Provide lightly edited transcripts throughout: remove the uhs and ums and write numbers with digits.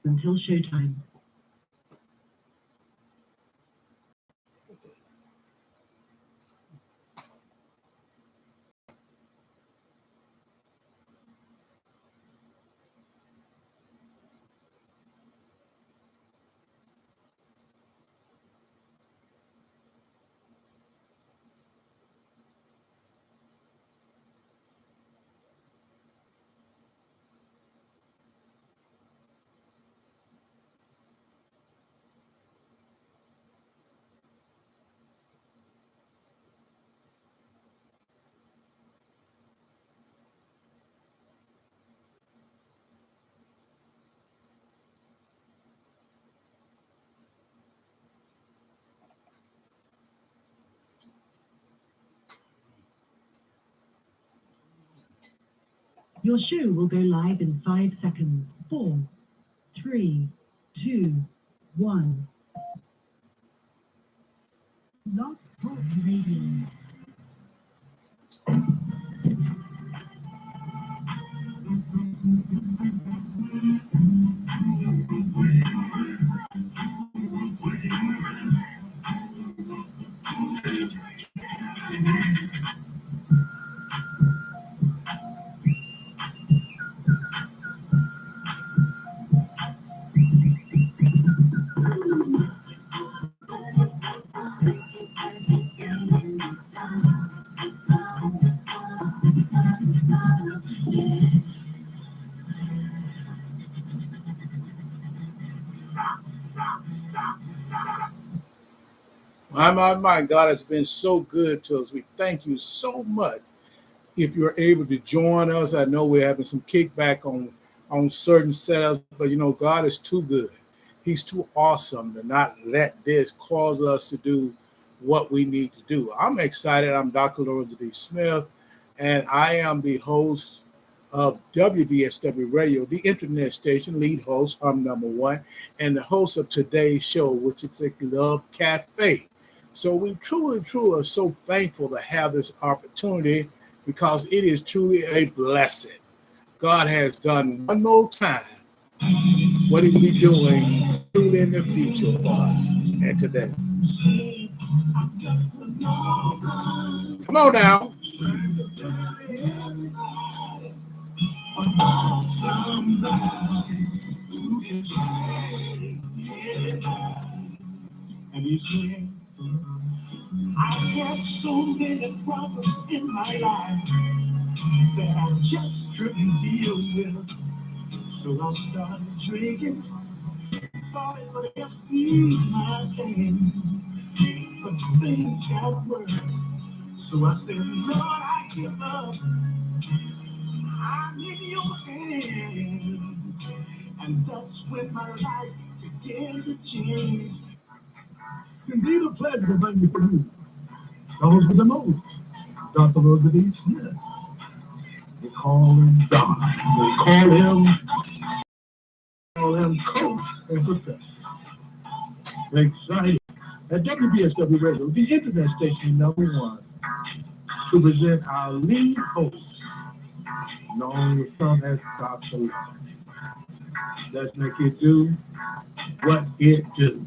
until showtime. Your show will go live in 5 seconds. 4, 3, 2, 1. Love Talk Radio. My, God has been so good to us. We thank you so much. If you're able to join us, I know we're having some kickback on certain setups, but God is too good. He's too awesome to not let this cause us to do what we need to do. I'm excited. I'm Dr. L.O.V.E. Smith, and I am the host of WVSW Radio, the internet station, lead host. I'm number one, and the host of today's show, which is the L.O.V.E. Cafe. So we truly are so thankful to have this opportunity because it is truly a blessing. God has done one more time what He will be doing truly in the future for us and today. Come on now. And you say, I have so many problems in my life that I just couldn't deal with. So I started drinking, thought it would help ease my pain. But things got worse. So I said, Lord, I give up. I'm in your hands. And that's when my life began to change. Indeed, a pleasure to bring before you those with the most, Dr. L.O.V.E. Smith. We call him God. We call him coach and professor. We're excited at WVSW Radio, the internet station number one, to present our lead host, known with some as Dr. L.O.V.E. Let's make it do what it do.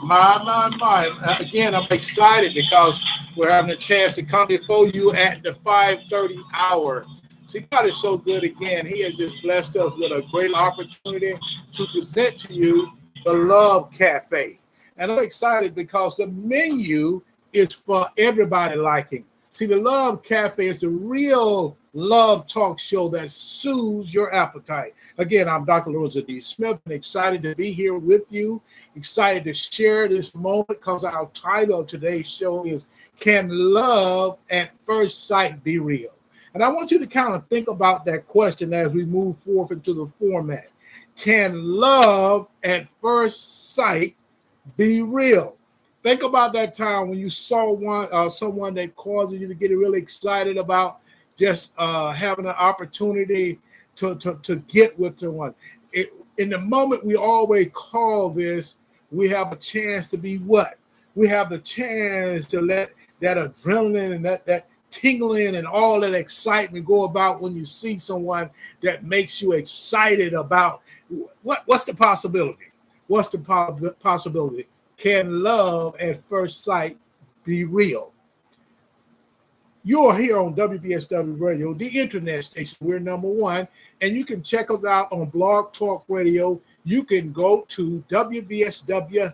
My. Again, I'm excited because we're having a chance to come before you at the 5:30 hour. See, God is so good again. He has just blessed us with a great opportunity to present to you the L.O.V.E. Cafe. And I'm excited because the menu is for everybody liking. See, the L.O.V.E. Cafe is the real love talk show that soothes your appetite. Again, I'm Dr. L.O.V.E. Smith, and excited to be here with you, excited to share this moment because our title of today's show is, Can Love at First Sight Be Real? And I want you to kind of think about that question as we move forth into the format. Can love at first sight be real? Think about that time when you saw someone that caused you to get really excited about just having an opportunity to get with someone. In the moment we always call this, we have a chance to be what? We have the chance to let that adrenaline and that tingling and all that excitement go about when you see someone that makes you excited about What's the possibility? What's the possibility? Can love at first sight be real? You're here on WVSW Radio, the internet station. We're number one, and you can check us out on Blog Talk Radio. You can go to WVSW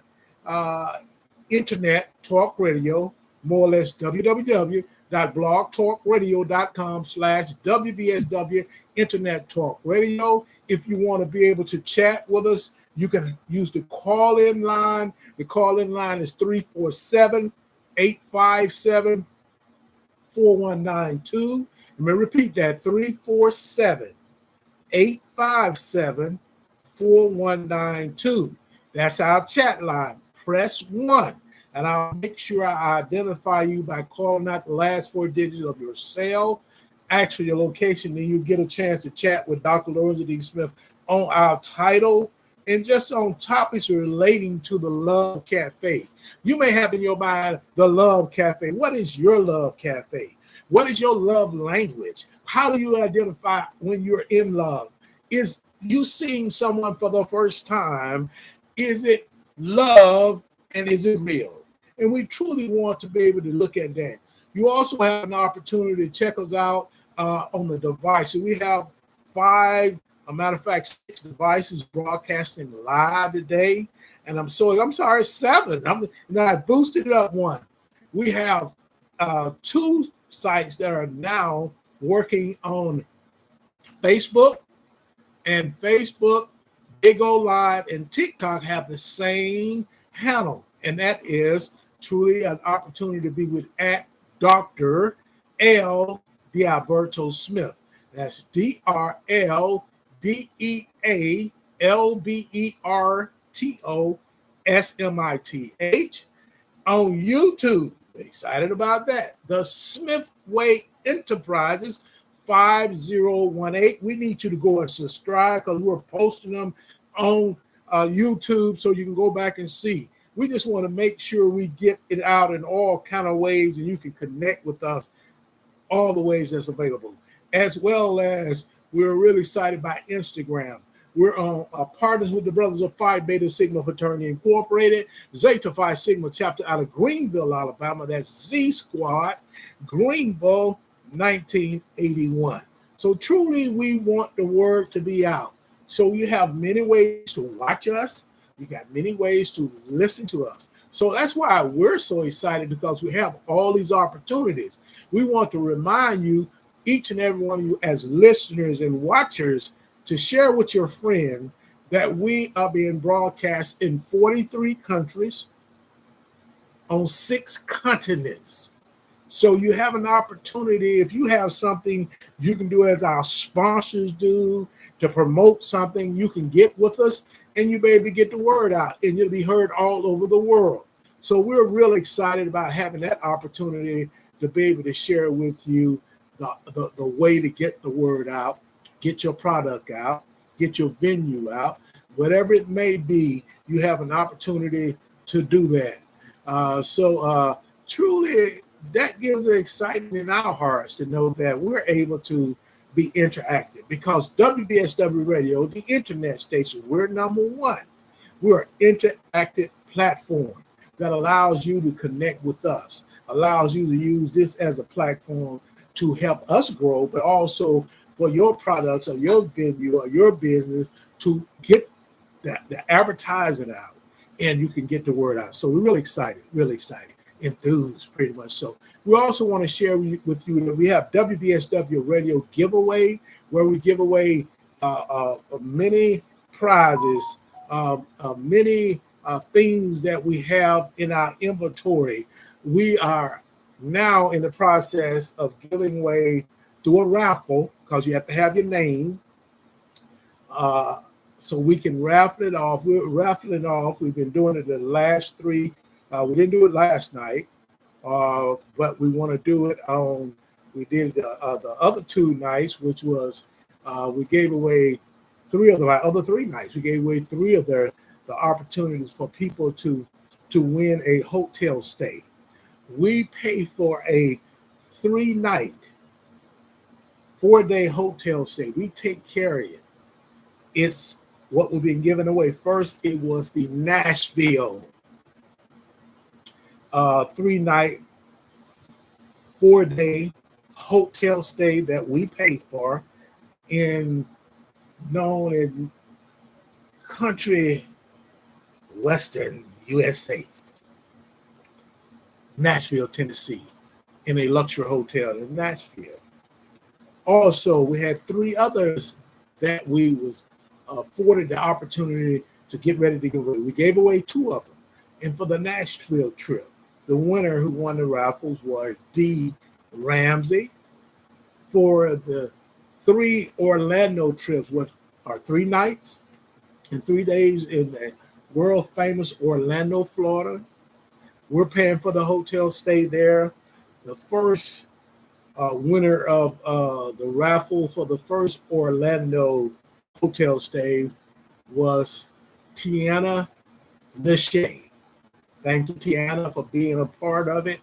Internet Talk Radio, more or less www.blogtalkradio.com/WVSW Internet Talk Radio. If you want to be able to chat with us, you can use the call-in line. The call-in line is 347-857-4192. Let me repeat that, 347-857-4192. That's our chat line. Press 1, and I'll make sure I identify you by calling out the last 4 digits of your cell, actually your location, then you get a chance to chat with Dr. Lorenzo D. Smith on our title and just on topics relating to the Love Cafe. You may have in your mind the Love Cafe. What is your Love Cafe? What is your love language? How do you identify when you're in love? Is you seeing someone for the first time? Is it love and is it real? And we truly want to be able to look at that. You also have an opportunity to check us out on the device. We have 6 devices broadcasting live today. And I'm sorry, 7. I boosted it up 1. We have 2 sites that are now working on Facebook, and Facebook, Big O Live, and TikTok have the same handle, and that is truly an opportunity to be with at Dr. L. D'Alberto Smith. That's DrLDEALBERTO on YouTube. Excited about that. The Smithway Enterprises 5018. We need you to go and subscribe because we're posting them on YouTube so you can go back and see. We just want to make sure we get it out in all kind of ways, and you can connect with us all the ways that's available. As well as we're really excited by Instagram. We're on partners with the Brothers of Phi Beta Sigma Fraternity Incorporated, Zeta Phi Sigma chapter out of Greenville, Alabama. That's Z Squad, Greenville, 1981. So truly, we want the word to be out. So you have many ways to watch us. You got many ways to listen to us. So that's why we're so excited, because we have all these opportunities. We want to remind you, each and every one of you as listeners and watchers, to share with your friend that we are being broadcast in 43 countries on 6 continents. So you have an opportunity. If you have something you can do as our sponsors do to promote something, you can get with us and you'll be able to get the word out, and you'll be heard all over the world. So we're really excited about having that opportunity to be able to share with you the way to get the word out, get your product out, get your venue out, whatever it may be. You have an opportunity to do that. Truly, that gives the excitement in our hearts to know that we're able to be interactive, because WVSW Radio, the internet station, we're number one. We're an interactive platform that allows you to connect with us, allows you to use this as a platform to help us grow, but also for your products or your venue or your business to get the advertisement out, and you can get the word out. So we're really excited, enthused pretty much. So we also want to share with you that we have WVSW Radio giveaway, where we give away many prizes, many things that we have in our inventory. We are now in the process of giving away through a raffle, because you have to have your name, so we can raffle it off. We're raffling it off. We've been doing it the last 3. We didn't do it last night, but we want to do it on. We did the other 2 nights, which was we gave away 3 of the other 3 nights. We gave away 3 of the opportunities for people to win a hotel stay. We pay for a 3-night, 4-day hotel stay. We take care of it. It's what we've been giving away. First, it was the Nashville 3-night, 4-day hotel stay that we paid for known in country western USA, Nashville, Tennessee, in a luxury hotel in Nashville. Also, we had 3 others that we was afforded the opportunity to get ready to give away. We gave away 2 of them. And for the Nashville trip, the winner who won the raffles was D. Ramsey. For the 3 Orlando trips, which are 3 nights and 3 days in the world famous Orlando, Florida, we're paying for the hotel stay there. The first winner of the raffle for the first Orlando hotel stay was Tiana Lachey. Thank you, Tiana, for being a part of it.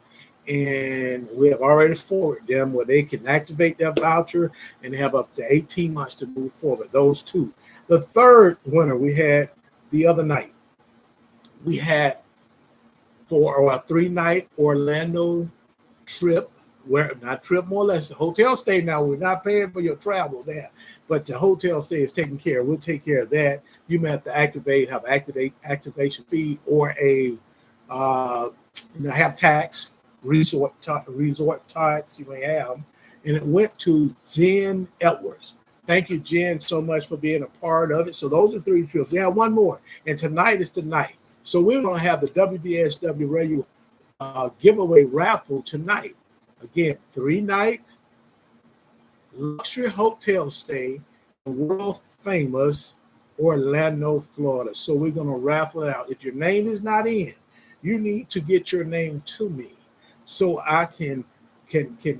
And we have already forwarded them where they can activate their voucher and have up to 18 months to move forward. Those 2. The third winner we had the other night, we had for a 3-night Orlando trip, where not trip more or less, the hotel stay. Now we're not paying for your travel there, but the hotel stay is taken care of. We'll take care of that. You may have to have activation fee or have tax, resort tax you may have. And it went to Jen Edwards. Thank you, Jen, so much for being a part of it. So those are 3 trips. We have 1 more, and tonight is the night. So we're going to have the WVSW Radio giveaway raffle tonight. Again, 3 nights, luxury hotel stay in world famous Orlando, Florida. So we're going to raffle it out. If your name is not in, you need to get your name to me so I can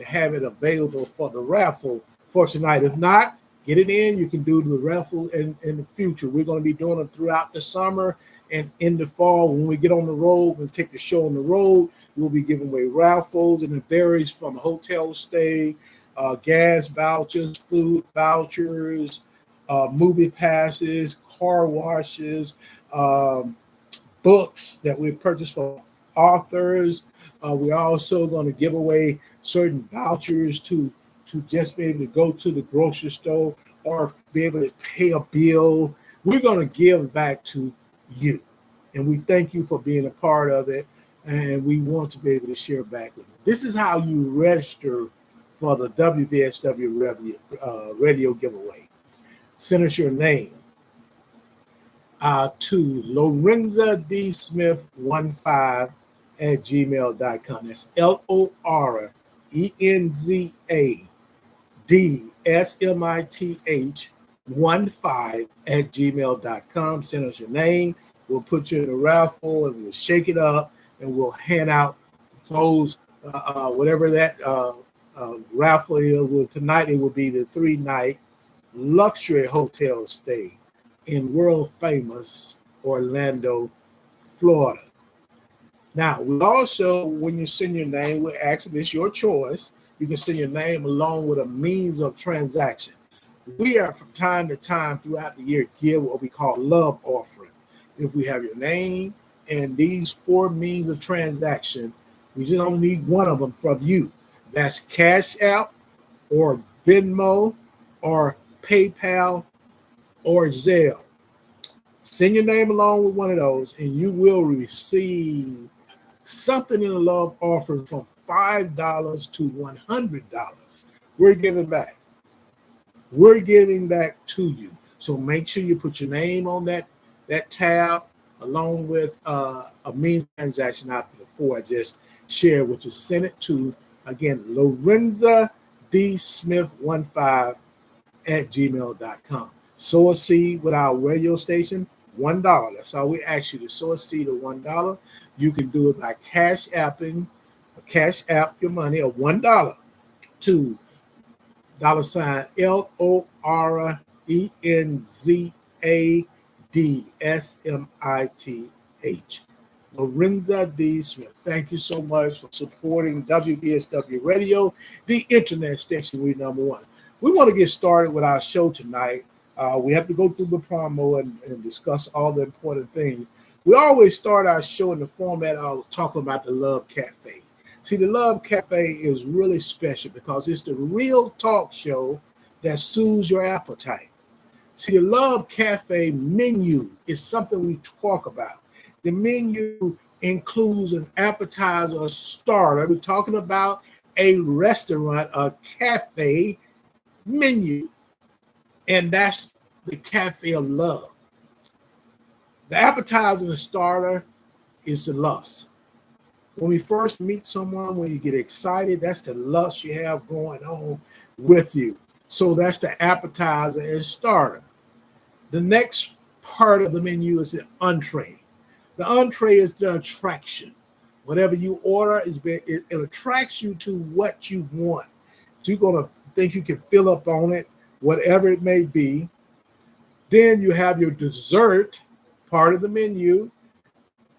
have it available for the raffle for tonight. If not, get it in. You can do the raffle in the future. We're going to be doing them throughout the summer and in the fall. When we get on the road and take the show on the road, we'll be giving away raffles, and it varies from hotel stay, gas vouchers, food vouchers, movie passes, car washes, books that we purchased from authors. We're also going to give away certain vouchers to just be able to go to the grocery store or be able to pay a bill. We're going to give back to you, and we thank you for being a part of it, and we want to be able to share back with you. This is how you register for the WVSW radio giveaway. Send us your name to Lorenza D. Smith 15@gmail.com. That's LORENZA DSMITH 15@gmail.com. Send us your name. We'll put you in a raffle and we'll shake it up and we'll hand out those whatever that raffle is. Well, tonight it will be the 3-night luxury hotel stay in world famous Orlando, Florida. Now, we also, when you send your name, we're asking, it's your choice. You can send your name along with a means of transaction. We are from time to time throughout the year give what we call love offering. If we have your name and these 4 means of transaction, we just only need one of them from you. That's Cash App or Venmo or PayPal or Zelle. Send your name along with one of those and you will receive something in a love offering from $5 to $100. We're giving back. We're giving back to you. So make sure you put your name on that tab along with a means transaction after the 4 I just shared, which is send it to, again, Lorenza D. Smith 15@gmail.com. Sow a seed with our radio station, $1. That's all we ask you to sow a seed of $1. You can do it by cash apping, cash app your money of $1 to $LORENZADSMITH. Lorenza D. Smith. Thank you so much for supporting WVSW Radio, the internet station we number 1. We want to get started with our show tonight. We have to go through the promo and discuss all the important things. We always start our show in the format of talking about the Love Cafe. See, the Love Cafe is really special because it's the real talk show that soothes your appetite. See, the Love Cafe menu is something we talk about. The menu includes an appetizer, a starter. We're talking about a restaurant, a cafe menu, and that's the Cafe of Love. The appetizer and the starter is the lust. When we first meet someone, when you get excited, that's the lust you have going on with you. So that's the appetizer and starter. The next part of the menu is the entree. The entree is the attraction. Whatever you order, it attracts you to what you want. So you're going to think you can fill up on it, whatever it may be. Then you have your dessert. Part of the menu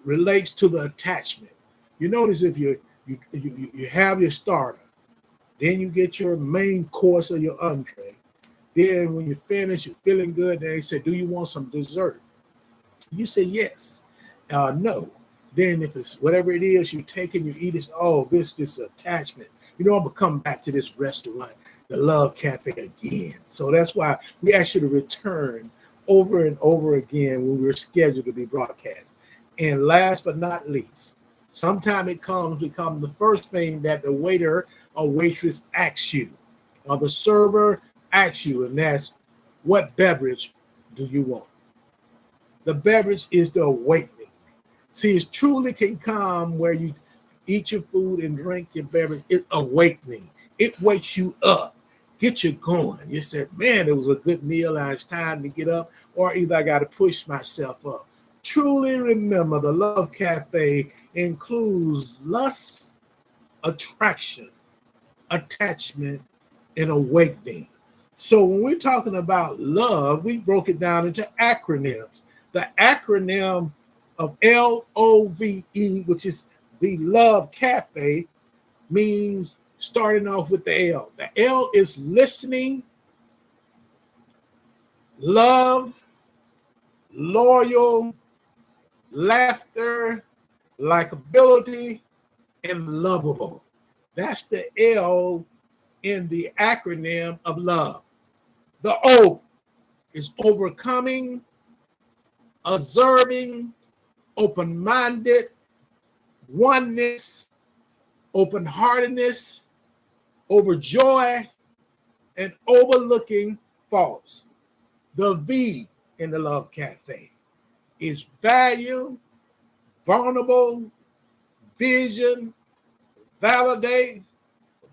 relates to the attachment. You notice if you have your starter, then you get your main course of your entree. Then when you finish, you're feeling good, then they say, do you want some dessert? You say yes. No. Then if it's whatever it is you take and you eat it, oh, this attachment. You know, I'm going to come back to this restaurant, the Love Cafe, again. So that's why we ask you to return over and over again when we're scheduled to be broadcast. And last but not least, sometime it becomes the first thing that the waiter or waitress asks you, or the server asks you, and that's, what beverage do you want? The beverage is the awakening. See, it truly can come where you eat your food and drink your beverage. It's awakening. It wakes you up, get you going. You said, man, it was a good meal. It's time to get up, or either I got to push myself up. Truly remember, the Love Cafe includes lust, attraction, attachment, and awakening. So when we're talking about love, we broke it down into acronyms. The acronym of L.O.V.E, which is the Love Cafe, means starting off with the L. The L is listening, love, loyal, laughter, likability, and lovable. That's the L in the acronym of love. The O is overcoming, observing, open-minded, oneness, open-heartedness, overjoy, and overlooking faults. The V in the Love Cafe is value, vulnerable, vision, validate,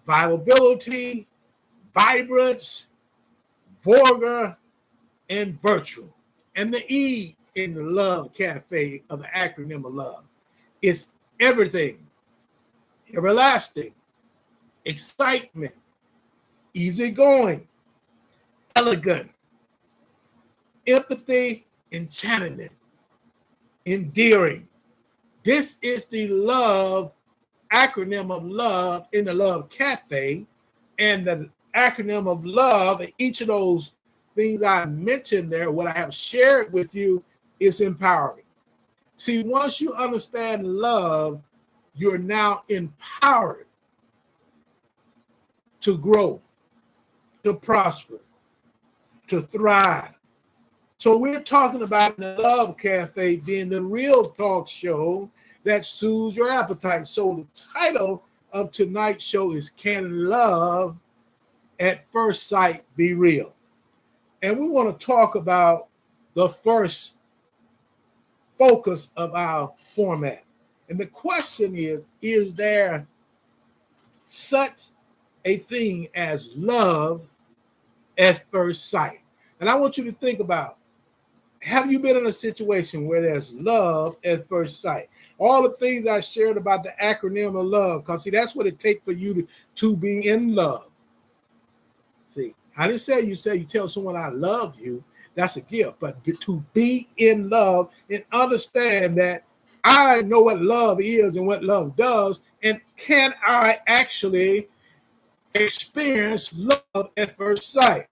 viability, vibrance, vulgar, and virtual. And the E in the Love Cafe of the acronym of love is everything, everlasting, excitement, easygoing, elegant, empathy, enchantment, endearing. This is the love acronym of love in the Love Cafe, and the acronym of love, each of those things I mentioned there, what I have shared with you, is empowering. See, once you understand love, you're now empowered to grow, to prosper, to thrive. So we're talking about the Love Cafe being the real talk show that soothes your appetite. So the title of tonight's show is, Can Love at First Sight Be Real? And we want to talk about the first focus of our format. And the question is there such a thing as love at first sight? And I want you to think about, have you been in a situation where there's love at first sight? All the things I shared about the acronym of love, because see, that's what it takes for you to be in love. See, I didn't say you tell someone I love you, that's a gift, but to be in love and understand that I know what love is and what love does, and can I actually experience love at first sight?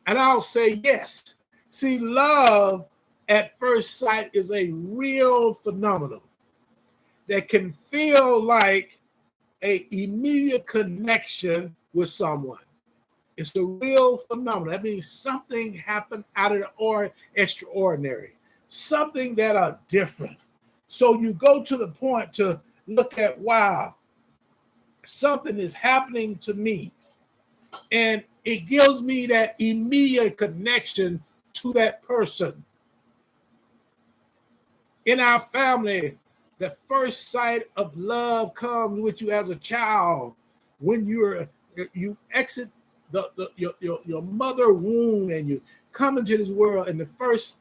And I'll say yes. See, love at first sight is a real phenomenon that can feel like an immediate connection with someone. It's a real phenomenon. That means something happened out of the or extraordinary, something that are different. So you go to the point to look at, wow, something is happening to me. And it gives me that immediate connection to that person. In our family, the first sight of love comes with you as a child when you exit your mother womb and you come into this world, and the first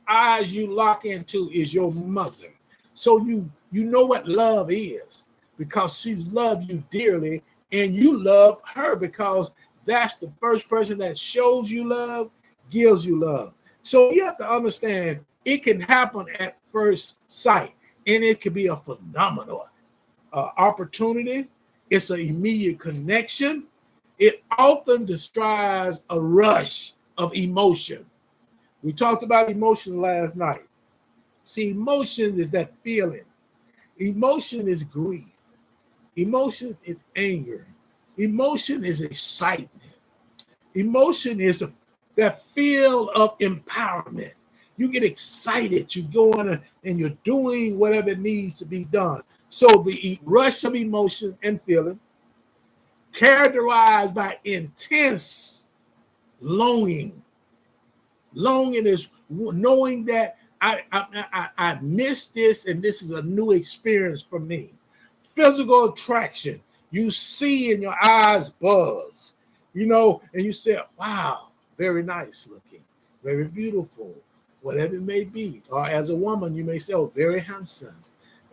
eyes you lock into is your mother. So you know what love is because she's loved you dearly, and you love her because that's the first person that shows you love, gives you love. So you have to understand it can happen at first sight, and it can be a phenomenal opportunity. It's an immediate connection. It often describes a rush of emotion. We talked about emotion last night. See, emotion is that feeling. Emotion is grief. Emotion is anger. Emotion is excitement. Emotion is that feel of empowerment. You get excited. You go on and you're doing whatever needs to be done. So the rush of emotion and feeling, characterized by intense longing. Longing is knowing that I missed this and this is a new experience for me. Physical attraction. You see and your eyes buzz, and you say, wow, very nice looking, very beautiful, whatever it may be. Or as a woman, you may say, oh, very handsome.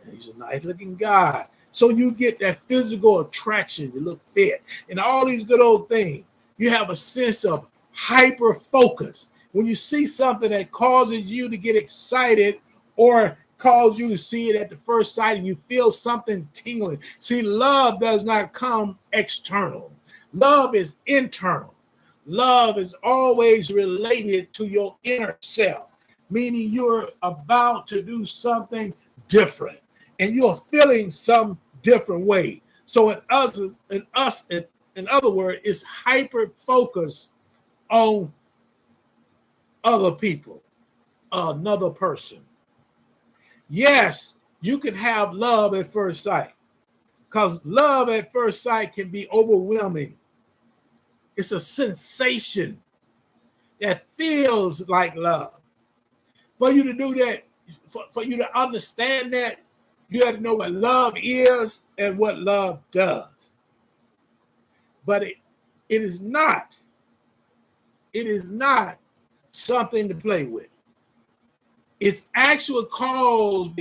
And he's a nice looking guy. So you get that physical attraction. You look fit and all these good old things. You have a sense of hyper focus. When you see something that causes you to get excited or cause you to see it at the first sight and you feel something tingling. See, love does not come external. Love is internal. Love is always related to your inner self, meaning you're about to do something different and you're feeling some different way. So in other words, it's hyper focus on other people, another person. Yes, you can have love at first sight because love at first sight can be overwhelming. It's a sensation that feels like love. For you to do that, for you to understand that, you have to know what love is and what love does. But it is not something to play with. It's actually caused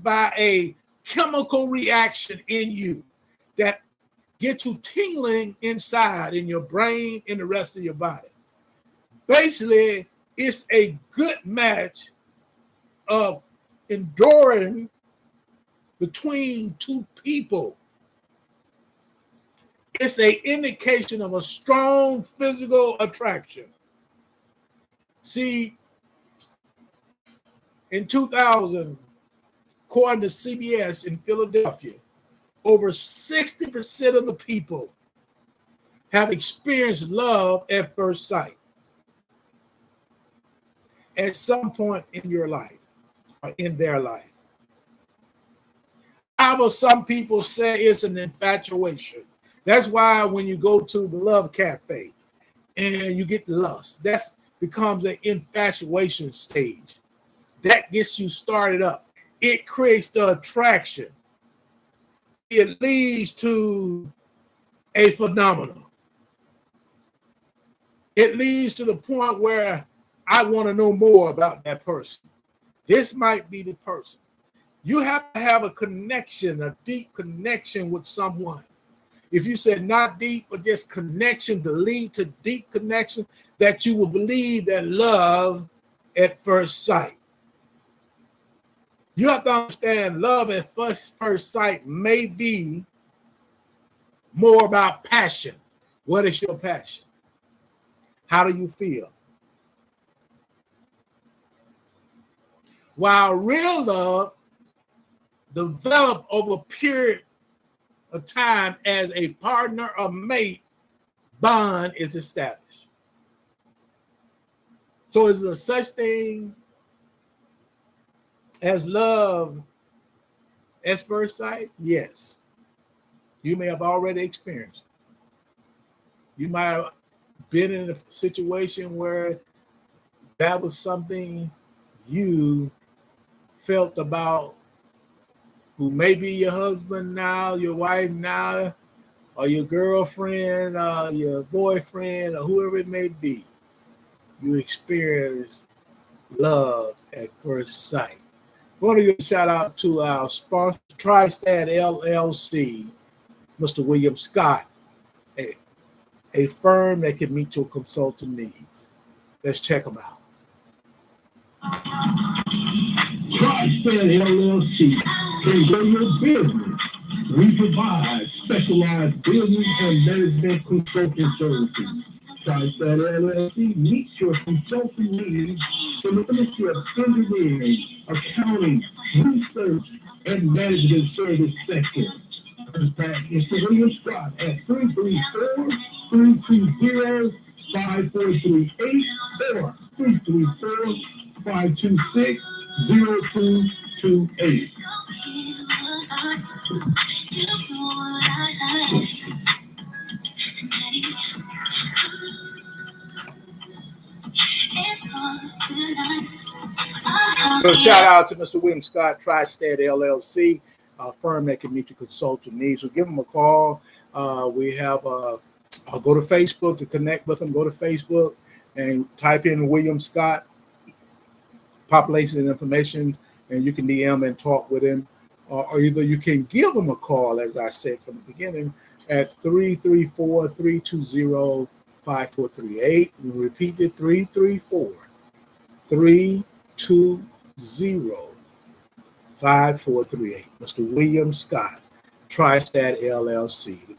by a chemical reaction in you that gets you tingling inside in your brain and the rest of your body. Basically, it's a good match of enduring between two people. It's an indication of a strong physical attraction. See, in 2000, according to CBS in Philadelphia, over 60% of the people have experienced love at first sight at some point in your life or in their life. However, some people say it's an infatuation. That's why when you go to the Love Cafe and you get lust, that becomes an infatuation stage. That gets you started up. It creates the attraction. It leads to a phenomenon. It leads to the point where I want to know more about that person. This might be the person. You have to have a connection, a deep connection with someone. If you said not deep, but just connection to lead to deep connection, that you will believe that love at first sight. You have to understand love at first sight may be more about passion. What is your passion? How do you feel? While real love develops over a period of time as a partner or mate bond is established. So is there such thing as love at first sight? Yes. You may have already experienced it. You might have been in a situation where that was something you felt about who may be your husband now, your wife now, or your girlfriend, or your boyfriend, or whoever it may be. You experience love at first sight. I want to give a shout out to our sponsor, TriStat LLC, Mr. William Scott, a firm that can meet your consulting needs. Let's check them out. TriStat LLC can grow your business. We provide specialized business and management consulting services. TriStat LLC meets your consulting needs in the industry of engineering, accounting, research, and management service sector. Contact Mr. William Scott at 334-320-5438 or 334-526-0228. So shout out to Mr. William Scott, TriStat LLC, a firm that can meet your consultant needs. So give them a call. We have go to Facebook to connect with them. Go to Facebook and type in William Scott, population information, and you can DM and talk with him. Or either you can give them a call, as I said from the beginning, at 334-320-5438. We repeat it, 334-320-5438. Mr. William Scott, TriStat LLC, the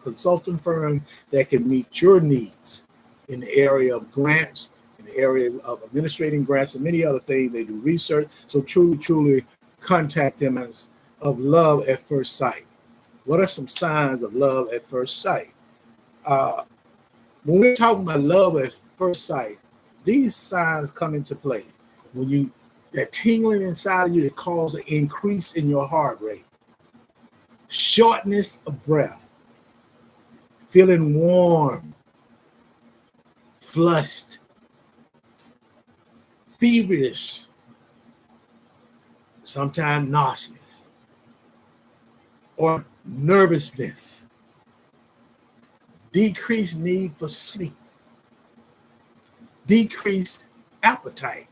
consulting firm that can meet your needs in the area of grants, in the area of administrating grants, and many other things. They do research. So truly contact them as of love at first sight. What are some signs of love at first sight? When we're talking about love at first sight, these signs come into play. When that tingling inside of you that causes an increase in your heart rate, shortness of breath, feeling warm, flushed, feverish, sometimes nauseous, or nervousness, decreased need for sleep, decreased appetite,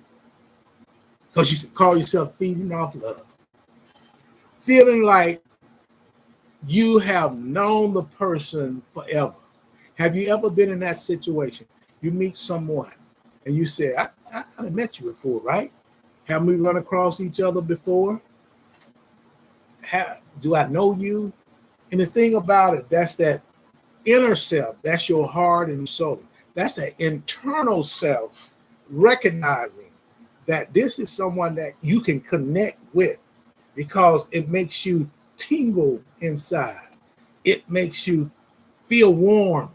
because you call yourself feeding off love, feeling like you have known the person forever. Have you ever been in that situation? You meet someone and you say, I've met you before, right? Haven't we run across each other before? Do I know you? And the thing about it, that's that inner self. That's your heart and soul. That's that internal self recognizing that this is someone that you can connect with because it makes you tingle inside. It makes you feel warm.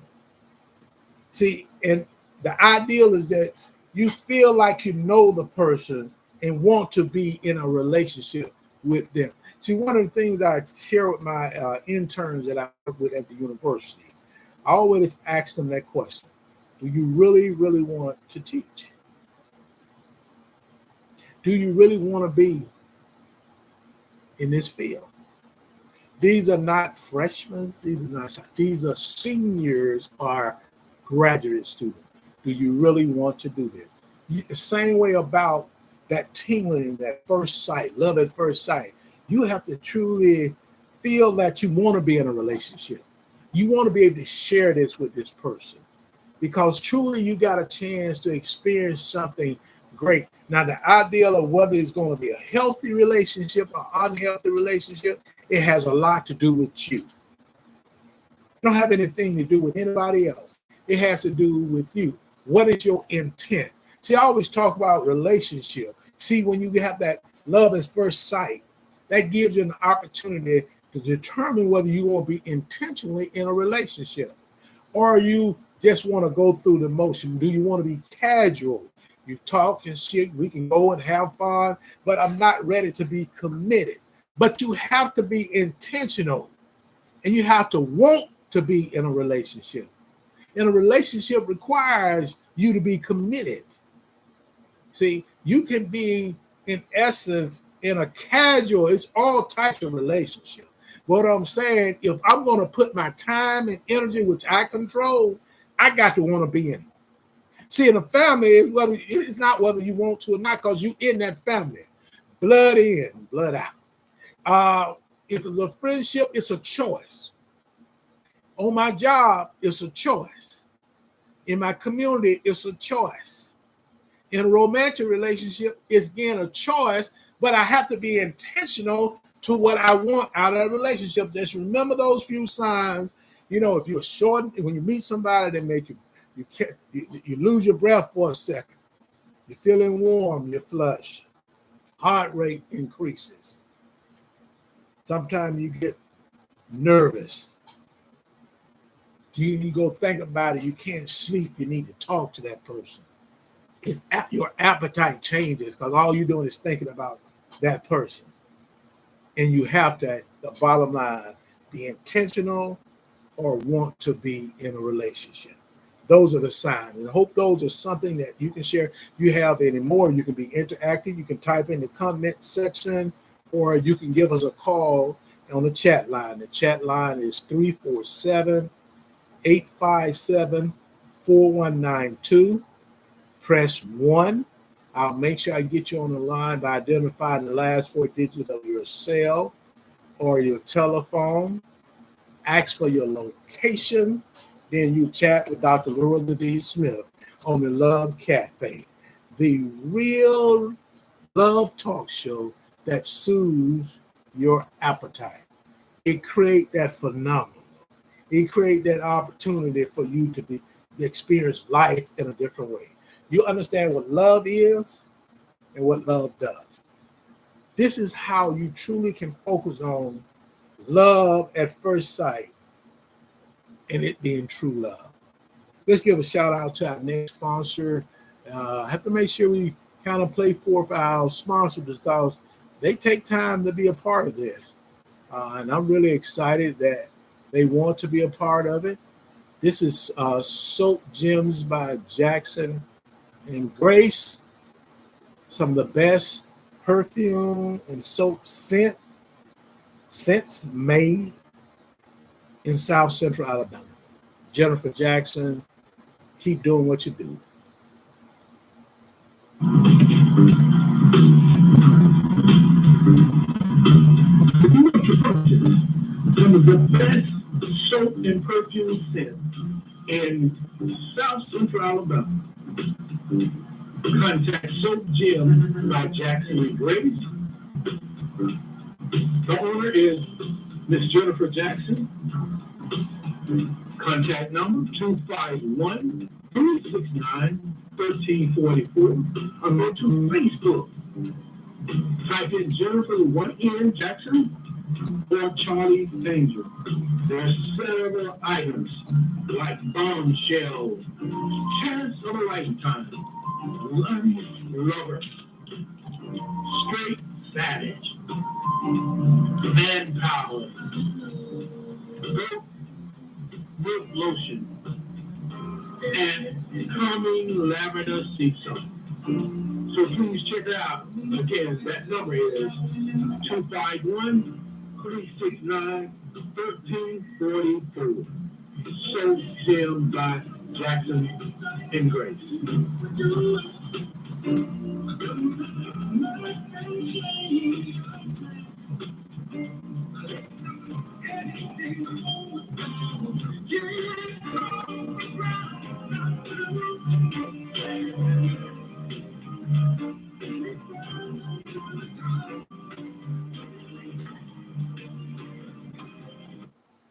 See, and the ideal is that you feel like you know the person and want to be in a relationship with them. See, one of the things I share with my interns that I work with at the university, I always ask them that question. Do you really want to teach? Do you really want to be in this field? These are not freshmen. These are seniors or graduate students. Do you really want to do this? The same way about that tingling, that first sight, love at first sight. You have to truly feel that you want to be in a relationship. You want to be able to share this with this person because truly you got a chance to experience something great. Now, the ideal of whether it's going to be a healthy relationship or unhealthy relationship, it has a lot to do with you. It don't have anything to do with anybody else. It has to do with you. What is your intent? See, I always talk about relationship. See, when you have that love at first sight, that gives you an opportunity to determine whether you want to be intentionally in a relationship or you just want to go through the motion. Do you want to be casual? You talk and shit, we can go and have fun, but I'm not ready to be committed. But you have to be intentional and you have to want to be in a relationship. And a relationship requires you to be committed. See, you can be, in essence, in a casual, it's all types of relationship. What I'm saying, if I'm going to put my time and energy, which I control, I got to want to be in it. See, in a family, it's not whether you want to or not, because you're in that family. Blood in, blood out. If it's a friendship, it's a choice. On my job, it's a choice. In my community, it's a choice. In a romantic relationship, it's again a choice, but I have to be intentional to what I want out of a relationship. Just remember those few signs. You know, if you're short, when you meet somebody that make you lose your breath for a second. You're feeling warm, you flush. Heart rate increases. Sometimes you get nervous. You go think about it. You can't sleep. You need to talk to that person. Your appetite changes because all you're doing is thinking about that person. And you have to, the bottom line, be intentional or want to be in a relationship. Those are the signs. And I hope those are something that you can share. You have any more, you can be interactive. You can type in the comment section, or you can give us a call on the chat line. The chat line is 347-857-4192. Press 1. I'll make sure I get you on the line by identifying the last 4 digits of your cell or your telephone. Ask for your location. Then you chat with Dr. Loretta D. Smith on the Love Cafe, the real love talk show that soothes your appetite. It creates that phenomenon. It creates that opportunity for you to experience life in a different way. You understand what love is and what love does. This is how you truly can focus on love at first sight and it being true love. Let's give a shout out to our next sponsor. I have to make sure we kind of play forth our sponsor because they take time to be a part of this. And I'm really excited that they want to be a part of it. This is Soap Gems by Jackson and Grace. Some of the best perfume and soap scents made in South Central Alabama. Jennifer Jackson, keep doing what you do. Some of the best soap and perfume scents in South Central Alabama. Contact Soap Gym by Jackson and Grace. The owner is Miss Jennifer Jackson. Contact number 251-369-1344. Or go to Facebook. Type in Jennifer _N Jackson or Charlie Danger. There are several items like bombshells, chance of a lifetime, lover, straight savage, manpower, milk lotion, and calming lavender sea salt. So please check it out. Again, that number is 251-369-1344. Soap Gym by Jackson and Grace.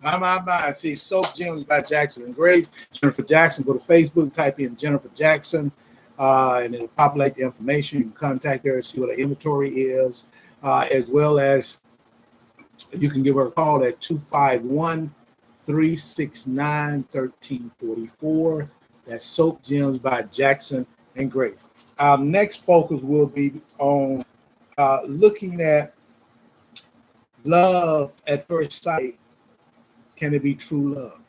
My. See, Soap Gems by Jackson and Grace. Jennifer Jackson. Go to Facebook, type in Jennifer Jackson, and it'll populate the information. You can contact her and see what her inventory is, as well as you can give her a call at 251-369-1344. That's Soap Gems by Jackson and Grace. Our next focus will be on looking at love at first sight. Can it be true love?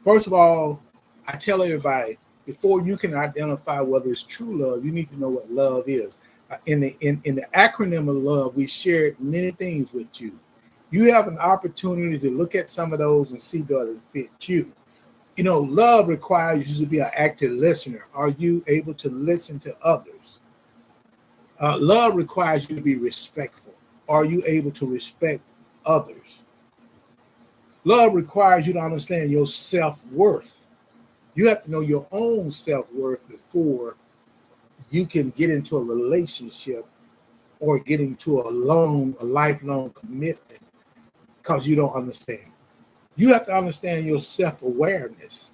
First of all, I tell everybody, before you can identify whether it's true love, you need to know what love is. In the acronym of love, we shared many things with you. You have an opportunity to look at some of those and see does it fit you. You know, love requires you to be an active listener. Are you able to listen to others? Love requires you to be respectful. Are you able to respect others? Love requires you to understand your self-worth. You have to know your own self-worth before you can get into a relationship or get into a lifelong commitment, because you don't understand. You have to understand your self-awareness.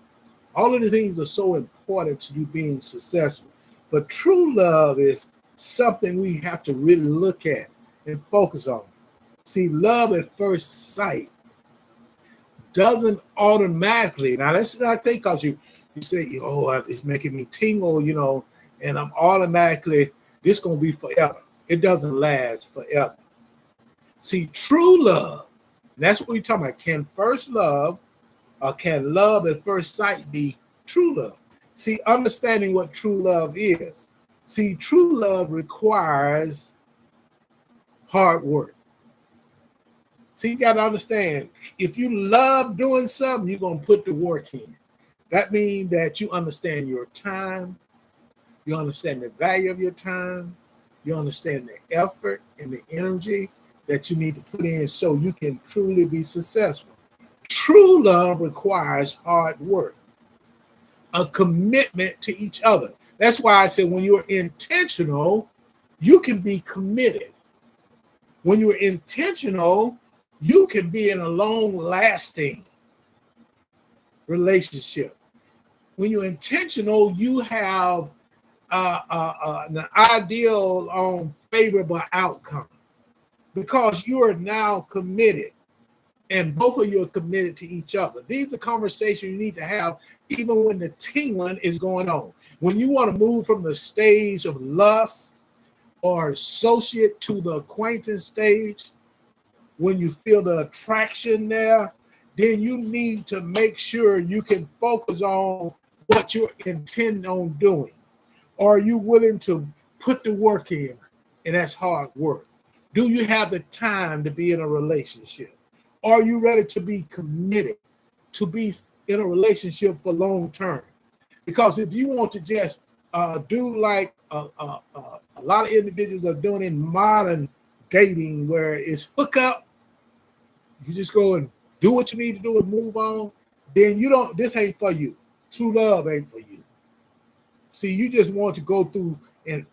All of the things are so important to you being successful. But true love is something we have to really look at and focus on. See, love at first sight doesn't automatically, now let's not think because you say, oh, it's making me tingle, you know, and I'm automatically, this going to be forever. It doesn't last forever. See, true love, and that's what we're talking about. Can first love, or can love at first sight be true love? See, understanding what true love is. See, true love requires hard work. See, you got to understand, if you love doing something, you're going to put the work in. That means that you understand your time, you understand the value of your time, you understand the effort and the energy that you need to put in so you can truly be successful. True love requires hard work, a commitment to each other. That's why I said when you're intentional, you can be committed. When you're intentional, you can be in a long-lasting relationship. When you're intentional, you have an ideal favorable outcome because you are now committed, and both of you are committed to each other. These are conversations you need to have even when the tingling is going on. When you want to move from the stage of lust or associate to the acquaintance stage, when you feel the attraction there, then you need to make sure you can focus on what you intend on doing. Are you willing to put the work in? And that's hard work. Do you have the time to be in a relationship? Are you ready to be committed, to be in a relationship for long term? Because if you want to just do like a lot of individuals are doing in modern dating, where it's hook up, you just go and do what you need to do and move on, then you don't, this ain't for you. True love ain't for you. See, you just want to go through and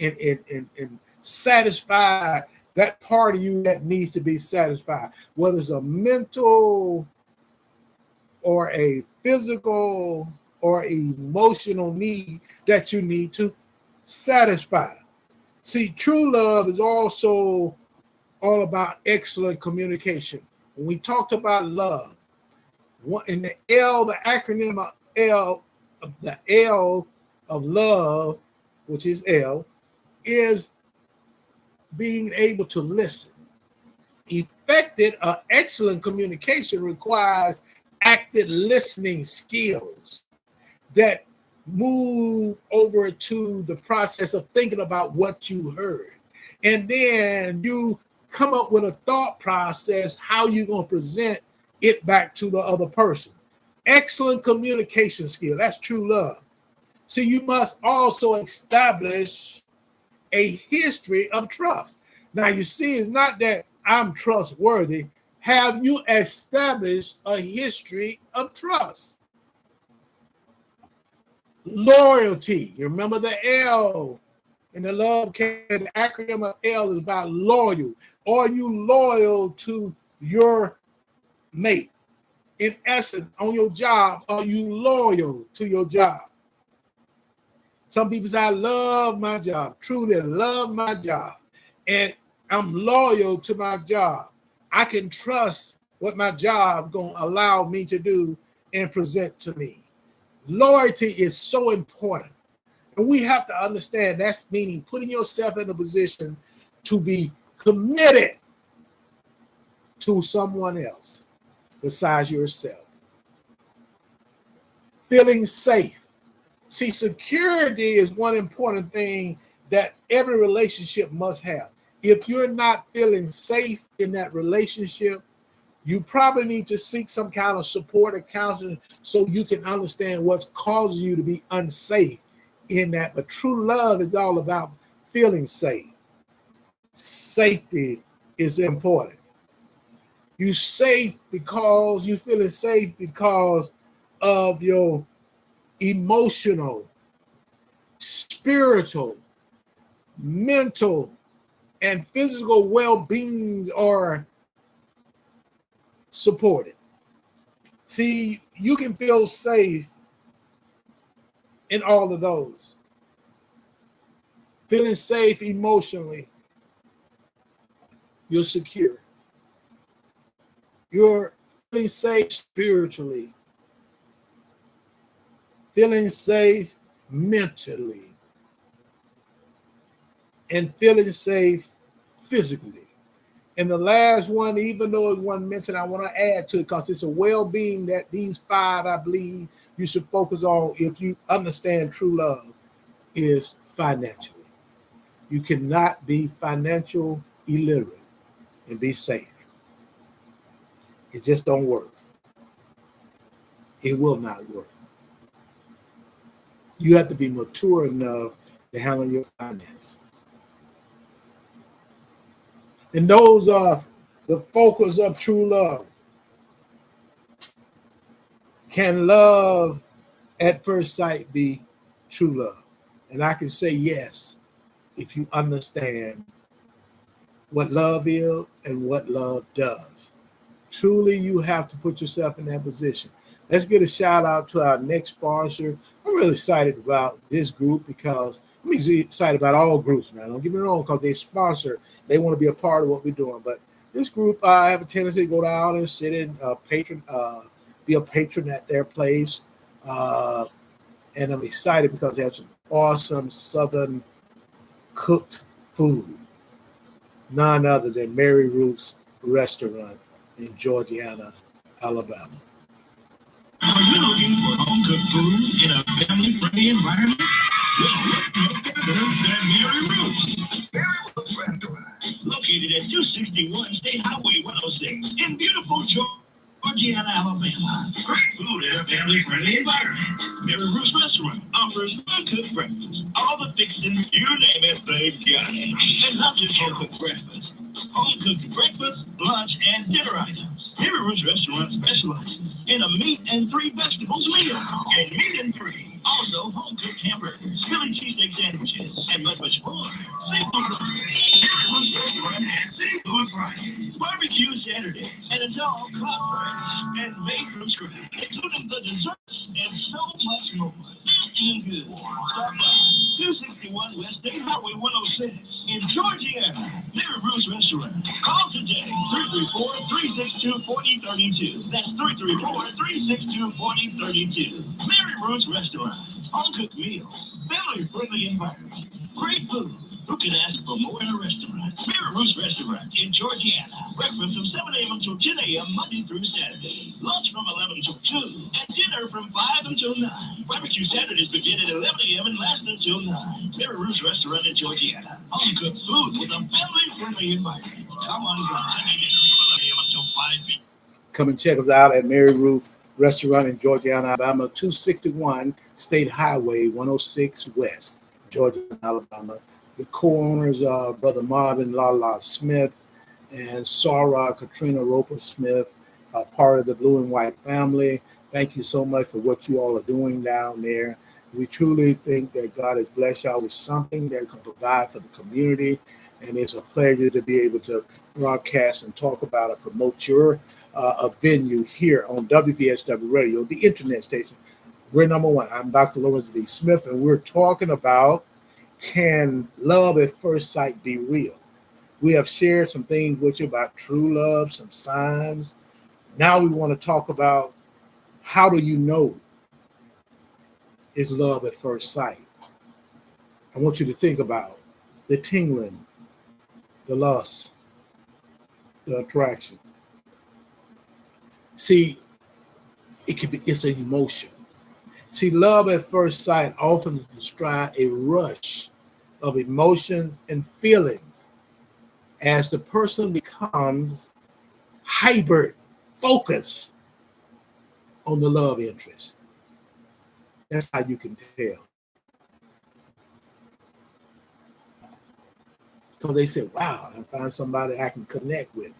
satisfy that part of you that needs to be satisfied, whether it's a mental or a physical or emotional need that you need to satisfy. See, true love is also all about excellent communication. When we talked about love, in the L, the acronym of L, the L of love, which is L, is being able to listen. Effective or excellent communication requires active listening skills that move over to the process of thinking about what you heard. And then you come up with a thought process, how you're going to present it back to the other person. Excellent communication skill, that's true love. So you must also establish a history of trust. Now you see, it's not that I'm trustworthy. Have you established a history of trust? Loyalty. You remember the L in the love, the acronym of L is about loyal. Are you loyal to your mate? In essence, on your job, are you loyal to your job? Some people say, I love my job, truly love my job, and I'm loyal to my job. I can trust what my job going to allow me to do and present to me. Loyalty is so important. And we have to understand that's meaning putting yourself in a position to be committed to someone else besides yourself. Feeling safe. See, security is one important thing that every relationship must have. If you're not feeling safe in that relationship, you probably need to seek some kind of support or counseling so you can understand what's causing you to be unsafe in that. But true love is all about feeling safe. Safety is important. You're safe because you're feeling safe because of your emotional, spiritual, mental, and physical well-being are supported. See, you can feel safe in all of those. Feeling safe emotionally, you're secure. You're feeling safe spiritually, feeling safe mentally, and feeling safe physically. And the last one, even though it wasn't mentioned, I want to add to it because it's a well-being that these 5, I believe, you should focus on if you understand true love, is financially. You cannot be financial illiterate and be safe. It just don't work. It will not work. You have to be mature enough to handle your finance. And those are the focus of true love. Can love at first sight be true love? And I can say yes, if you understand what love is and what love does. Truly, you have to put yourself in that position. Let's get a shout out to our next sponsor. I'm really excited about this group because I'm excited about all groups, man. Don't get me wrong, because they sponsor, they want to be a part of what we're doing. But this group, I have a tendency to go down and sit in, be a patron at their place. And I'm excited because they have some awesome Southern cooked food. None other than Mary Ruth's Restaurant in Georgiana, Alabama. Are you looking for home-cooked food in a family-friendly environment? Well, there's Mary Ruth's. Mary Ruth's Restaurant, located at 261 State Highway 106 in beautiful Georgiana, Alabama. Great food in a family-friendly environment. Mary Ruth's Restaurant offers home-cooked breakfast. All the fixings, you name it, they've got it. And not just home-cooked breakfast. Home-cooked breakfast, lunch, and dinner items. Mary Ruth's Restaurant specializes in a meat and 3 vegetables meal. And meat and 3. Also, home-cooked hamburgers, Philly cheesesteak sandwiches, and much, much more. Seafood Restaurant and Seafood Fridays. Barbecue Saturday. And it's all club fresh and made from scratch, including the desserts and so much more. And good. Stop by 261 West State Highway 106 in Georgiana. Mary Ruth's Restaurant. Call today, 334-362-4032. That's 334-362-4032. Mary Ruth's Restaurant. Home-cooked meals. Family-friendly environment. Great food. Who can ask for more in a restaurant? Mary Ruth's Restaurant in Georgiana. Breakfast from 7 a.m. until 10 a.m. Monday through Saturday. Lunch from 11 until 2. And dinner from 5 until 9. Barbecue Saturdays begin at 11 a.m. and last until 9. Mary Ruth's Restaurant in Georgiana. Home-cooked food with a family-friendly environment. Come on by. Dinner from 11 a.m. until 5 p.m. Come and check us out at Mary Ruth Restaurant in Georgiana, Alabama, 261 State Highway 106 West, Georgiana, Alabama. The co-owners are Brother Marvin Lala Smith and Sarah Katrina Roper Smith, part of the Blue and White family. Thank you so much for what you all are doing down there. We truly think that God has blessed y'all with something that can provide for the community. And it's a pleasure to be able to broadcast and talk about and promote your a venue here on WVSW Radio, the internet station. We're number one. I'm Dr. Lawrence D. Smith, and we're talking about, can love at first sight be real? We have shared some things with you about true love, some signs. Now we want to talk about, how do you know it's love at first sight? I want you to think about the tingling, the lust, the attraction. See, it's an emotion. See, love at first sight often describes a rush of emotions and feelings as the person becomes hyper focused on the love interest. That's how you can tell. Because they say, wow, I find somebody I can connect with.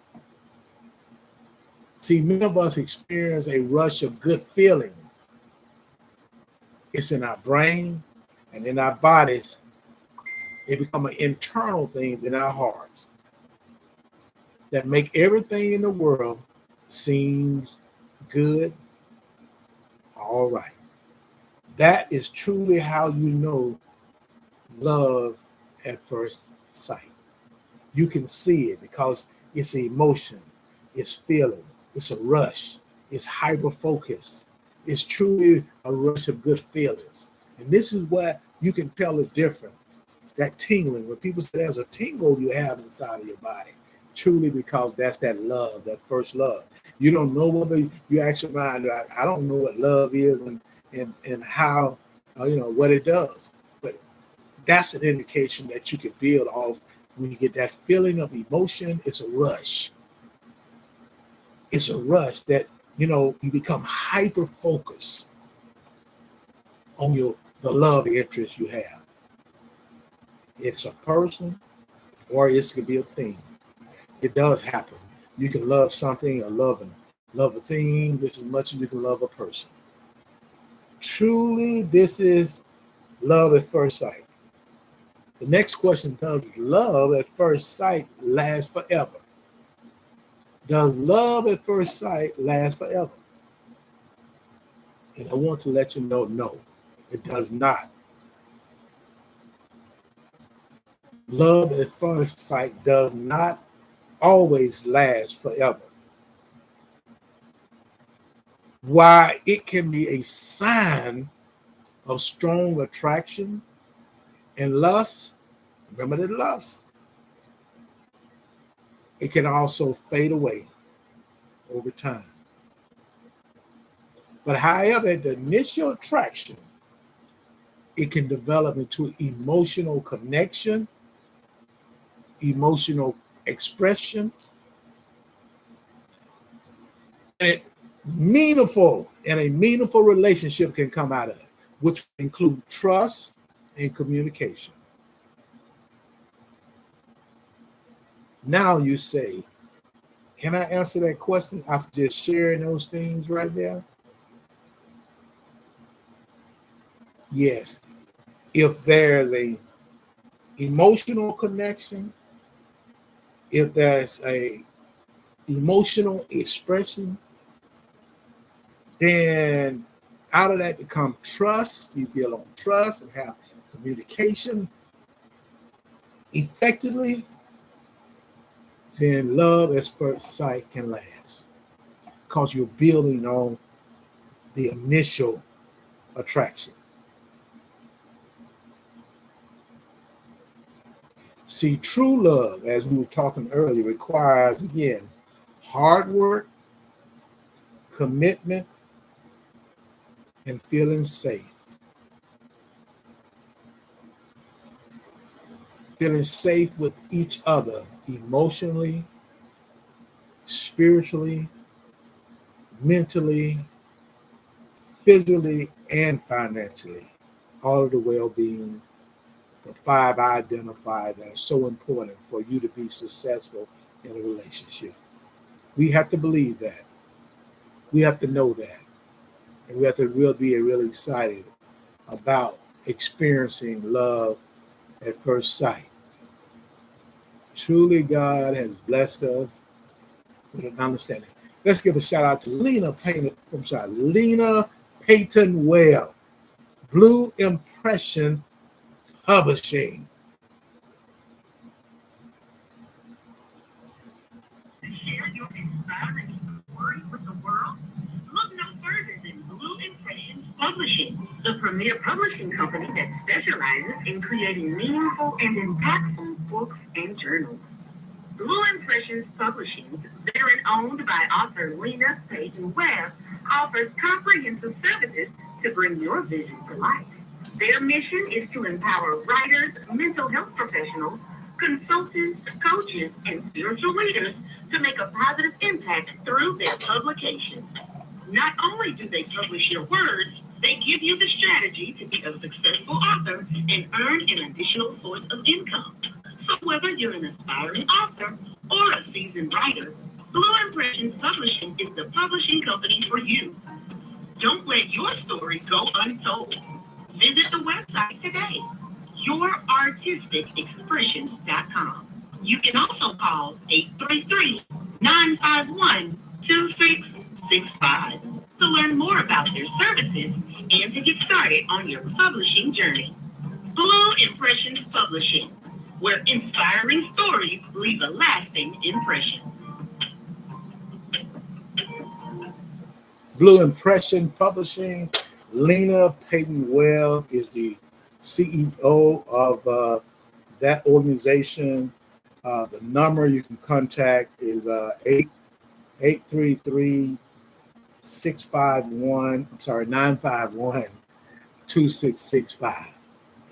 See, many of us experience a rush of good feelings. It's in our brain and in our bodies. It becomes an internal things in our hearts that make everything in the world seems good, all right. That is truly how you know love at first sight. You can see it because it's emotion, it's feeling, it's a rush, it's hyper focus. It's truly a rush of good feelings. And this is what you can tell the difference. That tingling, when people say there's a tingle you have inside of your body, truly because that's that love, that first love. You don't know whether you ask your mind, I don't know what love is and how, what it does. But that's an indication that you can build off when you get that feeling of emotion. It's a rush. It's a rush that, you become hyper focused on the love interest you have. It's a person or it could be a thing. It does happen. You can love something or love a thing just as much as you can love a person. Truly, this is love at first sight. The next question, does love at first sight last forever? Does love at first sight last forever? And I want to let you know, no, it does not. Love at first sight does not always last forever. Why it can be a sign of strong attraction and lust, remember the lust, it can also fade away over time. But however, the initial attraction, it can develop into emotional connection, emotional expression, and a meaningful relationship can come out of it, which include trust and communication. Now you say, can I answer that question after just sharing those things right there? Yes. If there's a emotional connection, if there's a emotional expression, then out of that become trust. You build on trust and have communication effectively, then love at first sight can last because you're building on the initial attraction. See, true love, as we were talking earlier, requires, again, hard work, commitment, and feeling safe. Feeling safe with each other emotionally, spiritually, mentally, physically, and financially. All of the well-beings, the 5 I identify that are so important for you to be successful in a relationship. We have to believe that. We have to know that. And we have to be really excited about experiencing love at first sight. Truly, God has blessed us with an understanding. Let's give a shout out to Lena Payton Well, Blue Impression Publishing. Share your inspiring story with the world? Look no further than Blue Impressions Publishing, the premier publishing company that specializes in creating meaningful and impactful books and journals. Blue Impressions Publishing, veteran owned by author Lena Payton Webb, offers comprehensive services to bring your vision to life. Their mission is to empower writers, mental health professionals, consultants, coaches, and spiritual leaders to make a positive impact through their publications. Not only do they publish your words, they give you the strategy to be a successful author and earn an additional source of income. So whether you're an aspiring author or a seasoned writer, Blue Impressions Publishing is the publishing company for you. Don't let your story go untold. Visit the website today, yourartisticexpressions.com. You can also call 833-951-2665 to learn more about their services and to get started on your publishing journey. Blue Impressions Publishing, where inspiring stories leave a lasting impression. Blue Impression Publishing. Lena Payton Well is the CEO of that organization. The number you can contact is 951-2665.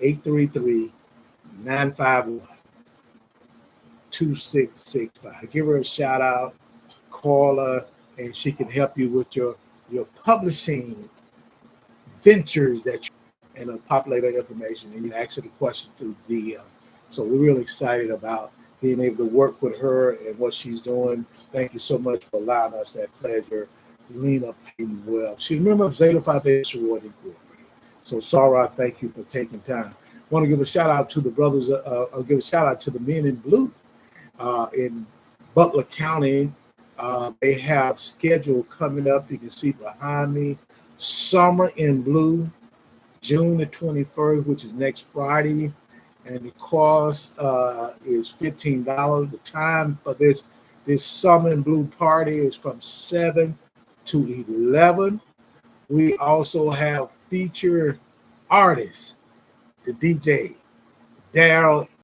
833-951-2665. Give her a shout out, call her, and she can help you with your publishing ventures and populate her information, and you can ask her the question through DM. So we're really excited about being able to work with her and what she's doing. Thank you so much for allowing us that pleasure. Lena Payton Well. She's a member of Zeta Phi Beta Sorority Incorporated. So Sarah, thank you for taking time. Want to give a shout out to the brothers, I'll give a shout out to the men in blue in Butler County. They have schedule coming up. You can see behind me, Summer in Blue, June the 21st, which is next Friday. And the cost is $15. The time for this Summer in Blue party is from 7 to 11. We also have featured artists, the DJ, Daryl